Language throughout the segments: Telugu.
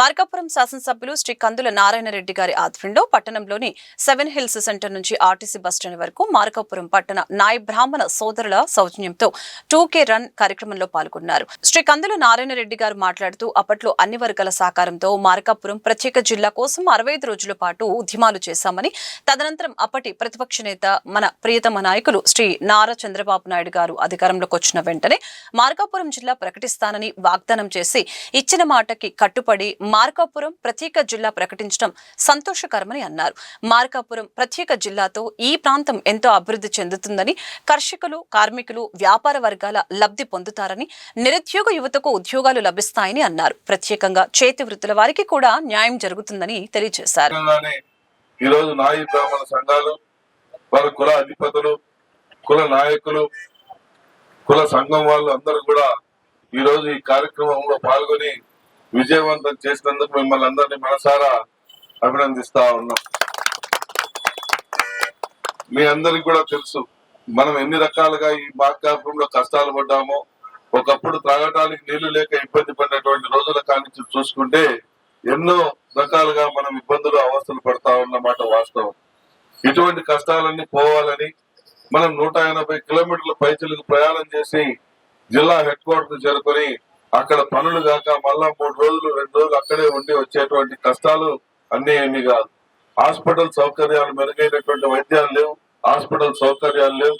మార్కాపురం శాసనసభ్యులు శ్రీ కందుల నారాయణ రెడ్డి గారి ఆధ్వర్యంలో పట్టణంలోని 7 హిల్స్ సెంటర్ నుంచి ఆర్టీసీ బస్టాండ్ వరకు మార్కాపురం పట్టణ నాయ బ్రాహ్మణ సోదరుల సౌజన్యంతో 2K రన్ కార్యక్రమంలో పాల్గొన్నారు. శ్రీ కందుల నారాయణ రెడ్డి గారు మాట్లాడుతూ అప్పట్లో అన్ని వర్గాల సహకారంతో మార్కాపురం ప్రత్యేక జిల్లా కోసం 65 రోజుల పాటు ఉద్యమాలు చేశామని, తదనంతరం అప్పటి ప్రతిపక్ష నేత మన ప్రియతమ నాయకులు శ్రీ నారా చంద్రబాబు నాయుడు గారు అధికారంలోకి వచ్చిన వెంటనే మార్కాపురం జిల్లా ప్రకటిస్తానని వాగ్దానం చేసి ఇచ్చిన మాటకి కట్టుబడి మార్కాపురం ప్రత్యేక జిల్లా ప్రకటించడం సంతోషకరమని అన్నారు. మార్కాపురం ప్రత్యేక జిల్లాతో ఈ ప్రాంతం ఎంతో అభివృద్ధి చెందుతుందని, కర్షకులు, కార్మికులు, వ్యాపార వర్గాల లబ్ధి పొందుతారని, నిరుద్యోగ యువతకు ఉద్యోగాలు లభిస్తాయని అన్నారు. ప్రత్యేకంగా చేతి వృత్తుల వారికి కూడా న్యాయం జరుగుతుందని తెలియజేశారు. ఈరోజు నాయి బ్రాహ్మణ సంఘాలు, వారి కుల అధిపతులు, కుల నాయకులు, కుల సంఘం వాళ్ళు అందరూ కూడా ఈ రోజు ఈ కార్యక్రమంలో పాల్గొని విజయవంతం చేసినందుకు మిమ్మల్ని అందరినీ మనసారా అభినందిస్తా ఉన్నాం. మీ అందరికి కూడా తెలుసు మనం ఎన్ని రకాలుగా ఈ మార్కాపురంలో కష్టాలు పడ్డామో. ఒకప్పుడు త్రాగటానికి నీళ్లు లేక ఇబ్బంది పడినటువంటి రోజుల కానించి చూసుకుంటే ఎన్నో రకాలుగా మనం ఇబ్బందులు అవస్థలు పడతా ఉన్నమాట వాస్తవం. ఇటువంటి కష్టాలన్నీ పోవాలని మనం 180 కిలోమీటర్ల పైచలకు ప్రయాణం చేసి జిల్లా హెడ్ క్వార్టర్ చేరుకొని అక్కడ పనులు కాక మళ్ళా 3 రోజులు 2 రోజులు అక్కడే ఉండి వచ్చేటువంటి కష్టాలు అన్నీ ఏమీ కాదు. హాస్పిటల్ సౌకర్యాలు, మెరుగైనటువంటి వైద్యాలు లేవు, హాస్పిటల్ సౌకర్యాలు లేవు,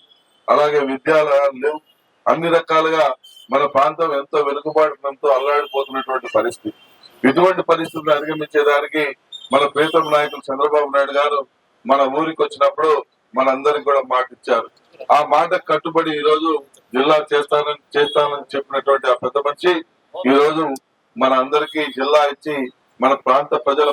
అలాగే విద్యాలయాలు లేవు. అన్ని రకాలుగా మన ప్రాంతం ఎంతో వెనుకబాటునంతో అల్లాడిపోతున్నటువంటి పరిస్థితి. ఇటువంటి పరిస్థితులను అధిగమించేదానికి మన ప్రియతమ నాయకులు చంద్రబాబు నాయుడు గారు మన ఊరికి వచ్చినప్పుడు మనందరికి కూడా మాట ఇచ్చారు. ఆ మాటకు కట్టుబడి ఈ రోజు జిల్లా చేస్తానని చెప్పినటువంటి ఆ పెద్ద మనిషి ఈ రోజు మన అందరికీ జిల్లా ఇచ్చి మన ప్రాంత ప్రజల